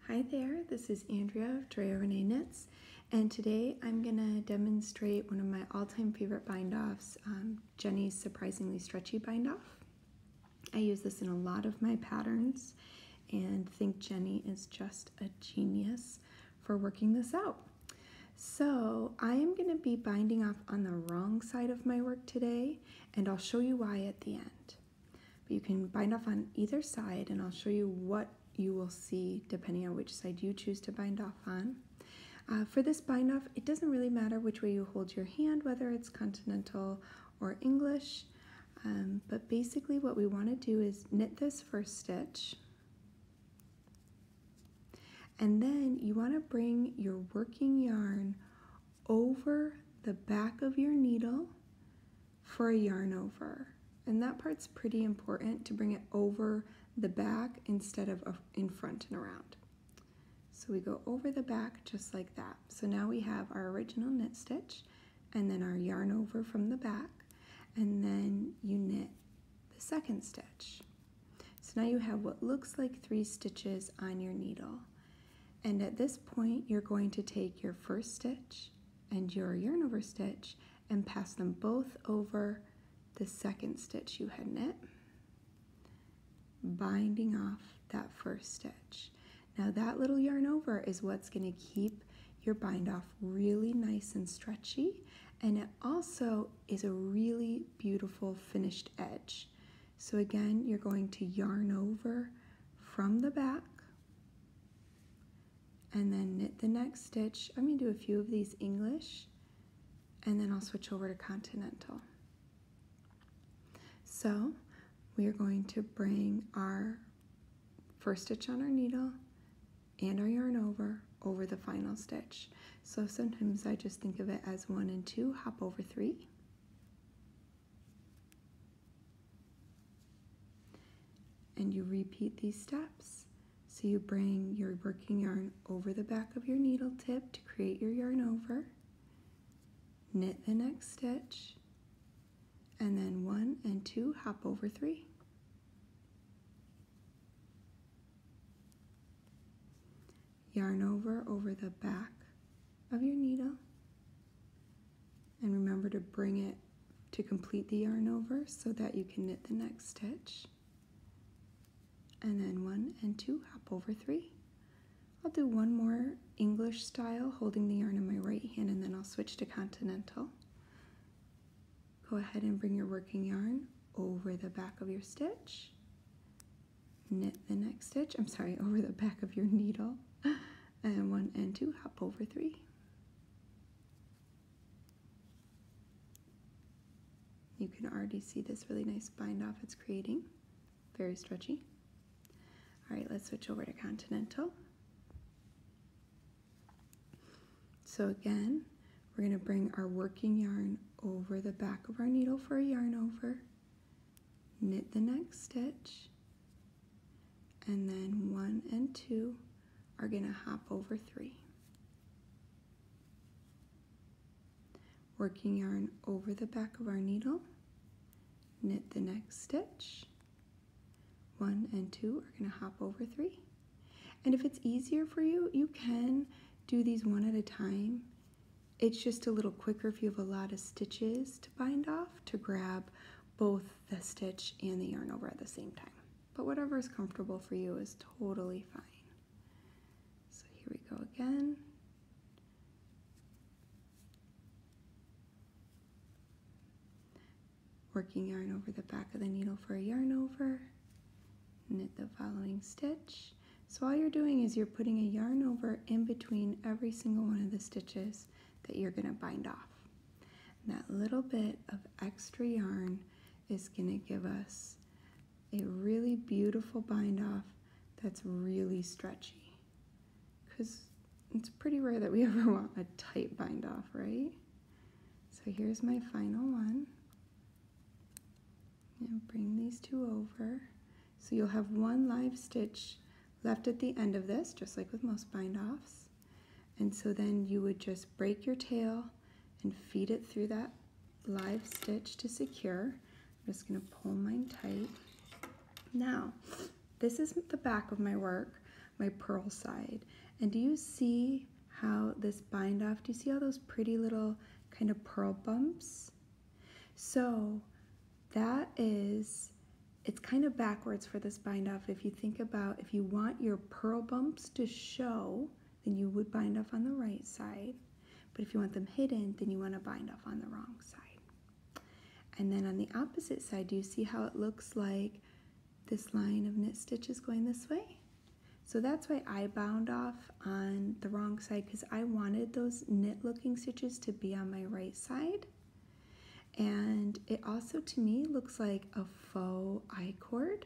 Hi there, this is Andrea of Drea Renee Knits, and today I'm going to demonstrate one of my all-time favorite bind-offs, Jeny's Surprisingly Stretchy bind-off. I use this in a lot of my patterns and think Jeny is just a genius for working this out. So I am going to be binding off on the wrong side of my work today, and I'll show you why at the end. But you can bind off on either side, and I'll show you what you will see depending on which side you choose to bind off on. For this bind off, it doesn't really matter which way you hold your hand, whether it's continental or English, but basically what we want to do is knit this first stitch, and then you want to bring your working yarn over the back of your needle for a yarn over. And that part's pretty important, to bring it over the back instead of in front and around. So we go over the back just like that. So now we have our original knit stitch and then our yarn over from the back, and then you knit the second stitch. So now you have what looks like 3 stitches on your needle. And at this point you're going to take your first stitch and your yarn over stitch and pass them both over the second stitch you had knit, binding off that first stitch. Now that little yarn over is what's going to keep your bind off really nice and stretchy, and it also is a really beautiful finished edge. So again, you're going to yarn over from the back and then knit the next stitch. I'm going to do a few of these English, and then I'll switch over to continental. So we are going to bring our first stitch on our needle and our yarn over the final stitch. So sometimes I just think of it as 1 and 2, hop over 3. And you repeat these steps. So you bring your working yarn over the back of your needle tip to create your yarn over, knit the next stitch, and then 1 and 2, hop over 3. Yarn over the back of your needle, and remember to bring it to complete the yarn over so that you can knit the next stitch, and then 1 and 2, hop over 3. I'll do one more English style, holding the yarn in my right hand, and then I'll switch to continental. Go ahead and bring your working yarn over the back of your stitch, knit the next stitch, over the back of your needle, and 1 and 2, hop over 3. You can already see this really nice bind off it's creating, very stretchy. All right, let's switch over to continental. So again, we're going to bring our working yarn over the back of our needle for a yarn over, knit the next stitch, and then 1 and 2 are going to hop over 3. Working yarn over the back of our needle, knit the next stitch, 1 and 2 are going to hop over 3. And if it's easier for you, you can do these one at a time. It's just a little quicker if you have a lot of stitches to bind off, to grab both the stitch and the yarn over at the same time. But whatever is comfortable for you is totally fine. So here we go again. Working yarn over the back of the needle for a yarn over, knit the following stitch. So all you're doing is you're putting a yarn over in between every single one of the stitches that you're going to bind off. And that little bit of extra yarn is going to give us a really beautiful bind off that's really stretchy, because it's pretty rare that we ever want a tight bind off, right? So here's my final one. And bring these 2 over. So you'll have 1 live stitch left at the end of this, just like with most bind offs. And so then you would just break your tail and feed it through that live stitch to secure. I'm just going to pull mine tight. Now, this is the back of my work, my purl side. And do you see how this bind off, do you see all those pretty little kind of purl bumps? So that is, it's kind of backwards for this bind off. If you think about, if you want your purl bumps to show, then you would bind off on the right side. But if you want them hidden, then you want to bind off on the wrong side. And then on the opposite side, do you see how it looks like this line of knit stitches going this way? So that's why I bound off on the wrong side, because I wanted those knit looking stitches to be on my right side. And it also, to me, looks like a faux I-cord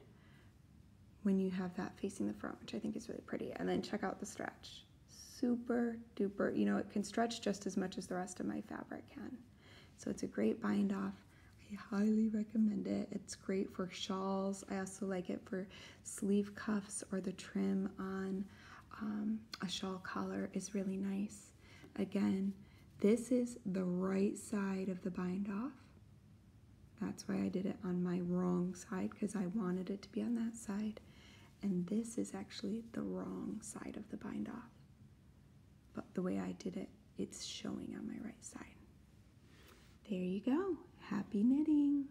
when you have that facing the front, which I think is really pretty. And then check out the stretch. Super duper, you know, it can stretch just as much as the rest of my fabric can. So it's a great bind off. I highly recommend it. It's great for shawls. I also like it for sleeve cuffs, or the trim on a shawl collar is really nice. Again, this is the right side of the bind off. That's why I did it on my wrong side, because I wanted it to be on that side. And this is actually the wrong side of the bind off. But the way I did it, it's showing on my right side. There you go. Happy knitting.